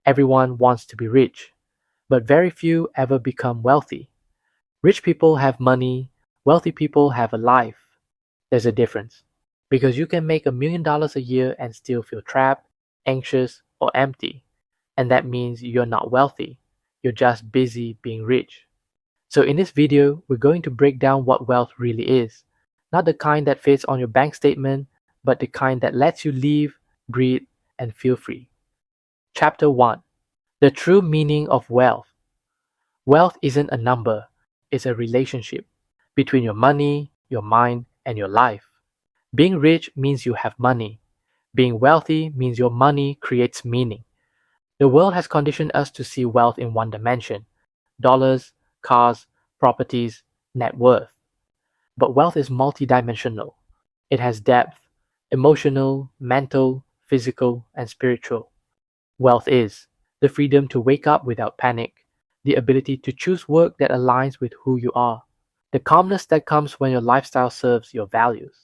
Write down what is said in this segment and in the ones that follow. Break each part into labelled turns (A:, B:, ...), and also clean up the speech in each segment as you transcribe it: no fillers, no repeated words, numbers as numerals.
A: Everyone wants to be rich, but very few ever become wealthy. Rich people have money, wealthy people have a life. There's a difference. Because you can make $1 million a year and still feel trapped, anxious, or empty. And that means you're not wealthy. You're just busy being rich. So in this video, we're going to break down what wealth really is. Not the kind that fits on your bank statement, but the kind that lets you live, breathe, and feel free. Chapter 1. The true meaning of wealth. Wealth isn't a number, it's a relationship between your money, your mind, and your life. Being rich means you have money. Being wealthy means your money creates meaning. The world has conditioned us to see wealth in one dimension: dollars, cars, properties, net worth. But wealth is multidimensional. It has depth: emotional, mental, physical, and spiritual. Wealth is the freedom to wake up without panic, the ability to choose work that aligns with who you are, the calmness that comes when your lifestyle serves your values.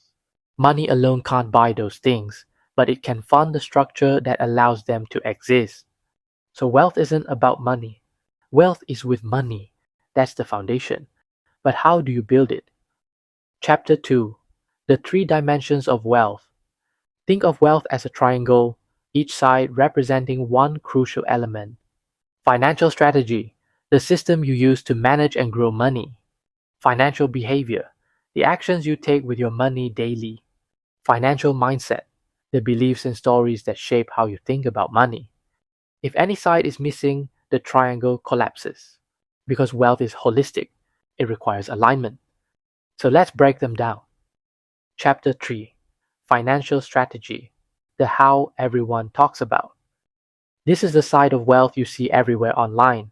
A: Money alone can't buy those things, but it can fund the structure that allows them to exist. So wealth isn't about money. Wealth is with money. That's the foundation. But how do you build it? Chapter 2. The three dimensions of wealth. Think of wealth as a triangle, each side representing one crucial element. Financial strategy, the system you use to manage and grow money. Financial behavior, the actions you take with your money daily. Financial mindset, the beliefs and stories that shape how you think about money. If any side is missing, the triangle collapses. Because wealth is holistic, it requires alignment. So let's break them down. Chapter 3. Financial strategy, the how everyone talks about. This is the side of wealth you see everywhere online.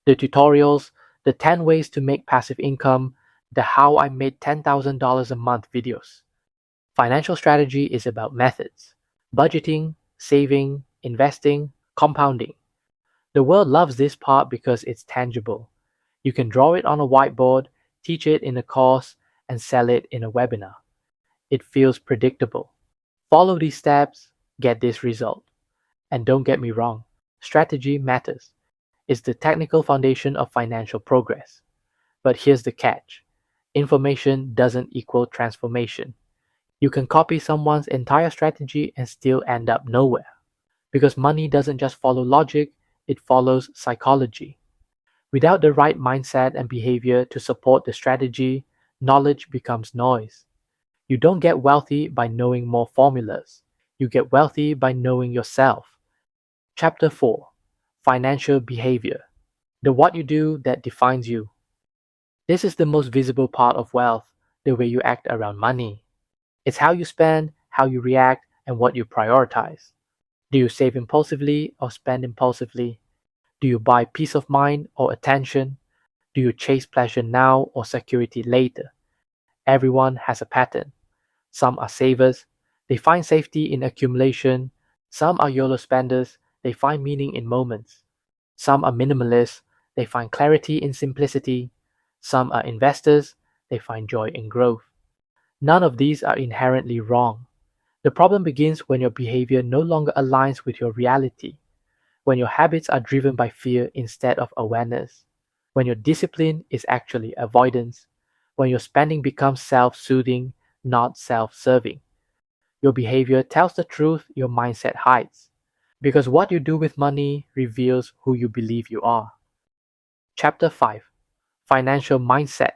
A: The tutorials, the 10 ways to make passive income, the how I made $10,000 a month videos. Financial strategy is about methods: budgeting, saving, investing, compounding. The world loves this part because it's tangible. You can draw it on a whiteboard, teach it in a course, and sell it in a webinar. It feels predictable. Follow these steps, get this result. And don't get me wrong, strategy matters. It's the technical foundation of financial progress. But here's the catch: information doesn't equal transformation. You can copy someone's entire strategy and still end up nowhere. Because money doesn't just follow logic, it follows psychology. Without the right mindset and behavior to support the strategy, knowledge becomes noise. You don't get wealthy by knowing more formulas. You get wealthy by knowing yourself. Chapter 4. Financial behavior, the what you do that defines you. This is the most visible part of wealth, the way you act around money. It's how you spend, how you react, and what you prioritize. Do you save impulsively or spend impulsively? Do you buy peace of mind or attention? Do you chase pleasure now or security later? Everyone has a pattern. Some are savers. They find safety in accumulation. Some are YOLO spenders. They find meaning in moments. Some are minimalists. They find clarity in simplicity. Some are investors. They find joy in growth. None of these are inherently wrong. The problem begins when your behavior no longer aligns with your reality, when your habits are driven by fear instead of awareness, when your discipline is actually avoidance, when your spending becomes self-soothing, not self-serving. Your behavior tells the truth your mindset hides, because what you do with money reveals who you believe you are. Chapter 5. Financial mindset,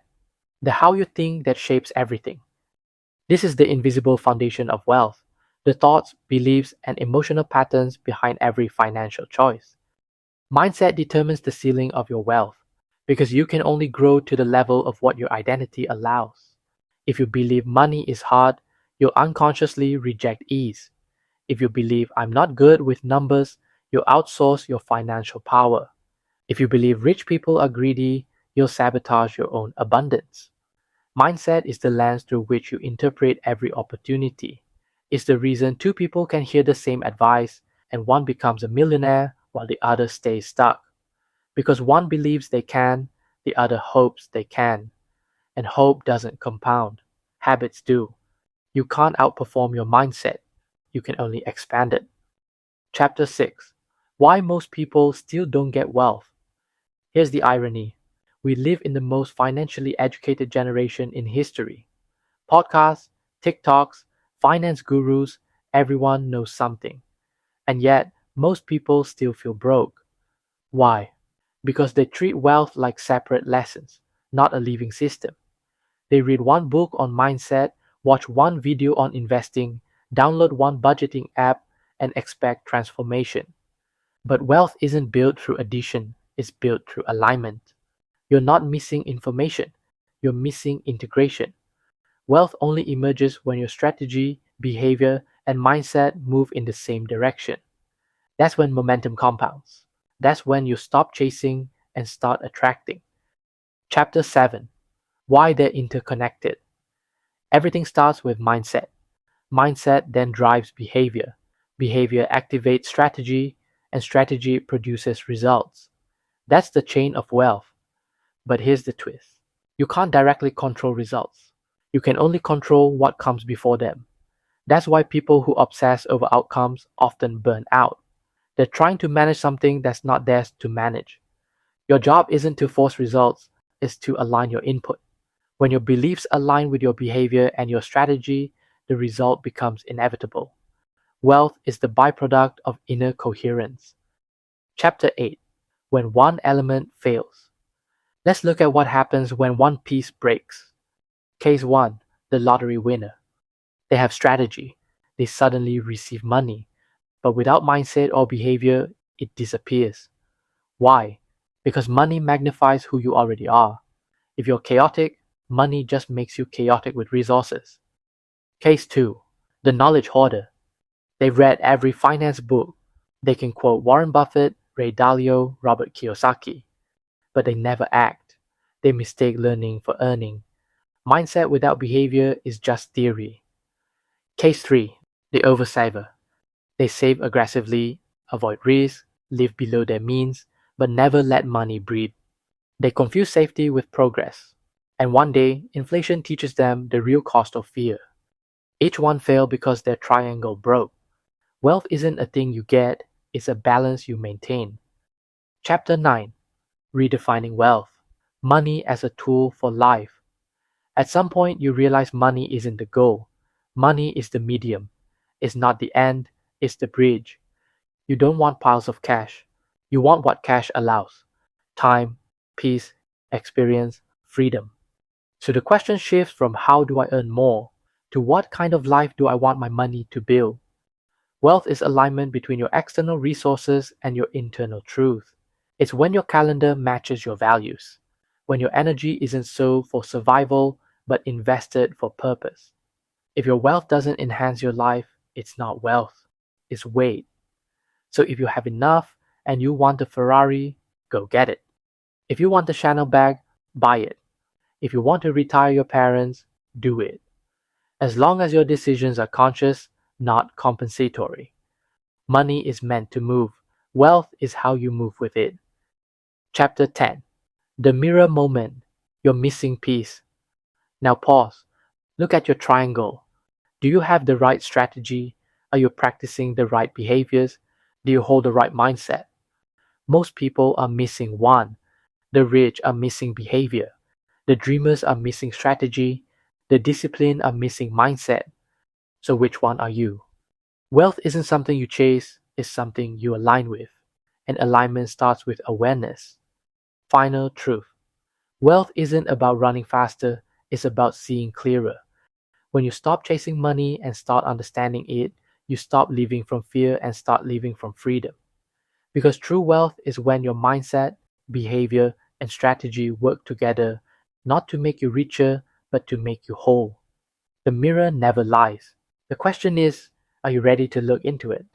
A: the how you think that shapes everything. This is the invisible foundation of wealth, the thoughts, beliefs, and emotional patterns behind every financial choice. Mindset determines the ceiling of your wealth, because you can only grow to the level of what your identity allows. If you believe money is hard, you'll unconsciously reject ease. If you believe I'm not good with numbers, you'll outsource your financial power. If you believe rich people are greedy, you'll sabotage your own abundance. Mindset is the lens through which you interpret every opportunity. It's the reason two people can hear the same advice and one becomes a millionaire while the other stays stuck. Because one believes they can, the other hopes they can. And hope doesn't compound. Habits do. You can't outperform your mindset. You can only expand it. Chapter 6. Why most people still don't get wealth? Here's the irony. We live in the most financially educated generation in history. Podcasts, TikToks, finance gurus, everyone knows something. And yet, most people still feel broke. Why? Because they treat wealth like separate lessons, not a living system. They read one book on mindset, watch one video on investing, download one budgeting app, and expect transformation. But wealth isn't built through addition, it's built through alignment. You're not missing information, you're missing integration. Wealth only emerges when your strategy, behavior, and mindset move in the same direction. That's when momentum compounds. That's when you stop chasing and start attracting. Chapter 7: Why They're Interconnected. Everything starts with mindset. Mindset then drives behavior. Behavior activates strategy, and strategy produces results. That's the chain of wealth. But here's the twist: you can't directly control results. You can only control what comes before them. That's why people who obsess over outcomes often burn out. They're trying to manage something that's not theirs to manage. Your job isn't to force results, it's to align your input. When your beliefs align with your behavior and your strategy, the result becomes inevitable. Wealth is the byproduct of inner coherence. Chapter 8: When One Element Fails. Let's look at what happens when one piece breaks. Case 1: The lottery winner. They have strategy. They suddenly receive money. But without mindset or behavior, it disappears. Why? Because money magnifies who you already are. If you're chaotic, money just makes you chaotic with resources. Case 2: The knowledge hoarder. They've read every finance book. They can quote Warren Buffett, Ray Dalio, Robert Kiyosaki. But they never act. They mistake learning for earning. Mindset without behavior is just theory. Case 3: The oversaver. They save aggressively, avoid risk, live below their means, but never let money breathe. They confuse safety with progress. And one day, inflation teaches them the real cost of fear. Each one failed because their triangle broke. Wealth isn't a thing you get, it's a balance you maintain. Chapter 9: Redefining Wealth. Money as a tool for life. At some point, you realize money isn't the goal. Money is the medium. It's not the end, it's the bridge. You don't want piles of cash. You want what cash allows: time, peace, experience, freedom. So the question shifts from how do I earn more to what kind of life do I want my money to build. Wealth is alignment between your external resources and your internal truth. It's when your calendar matches your values, when your energy isn't sold for survival but invested for purpose. If your wealth doesn't enhance your life, it's not wealth, it's weight. So if you have enough and you want a Ferrari, go get it. If you want a Chanel bag, buy it. If you want to retire your parents, do it. As long as your decisions are conscious, not compensatory. Money is meant to move. Wealth is how you move with it. Chapter 10: The mirror moment. Your missing piece. Now pause. Look at your triangle. Do you have the right strategy? Are you practicing the right behaviors? Do you hold the right mindset? Most people are missing one. The rich are missing behavior. The dreamers are missing strategy. The disciplined are missing mindset. So which one are you? Wealth isn't something you chase, it's something you align with. And alignment starts with awareness. Final truth. Wealth isn't about running faster, it's about seeing clearer. When you stop chasing money and start understanding it, you stop living from fear and start living from freedom. Because true wealth is when your mindset, behavior, and strategy work together, not to make you richer, but to make you whole. The mirror never lies. The question is, are you ready to look into it?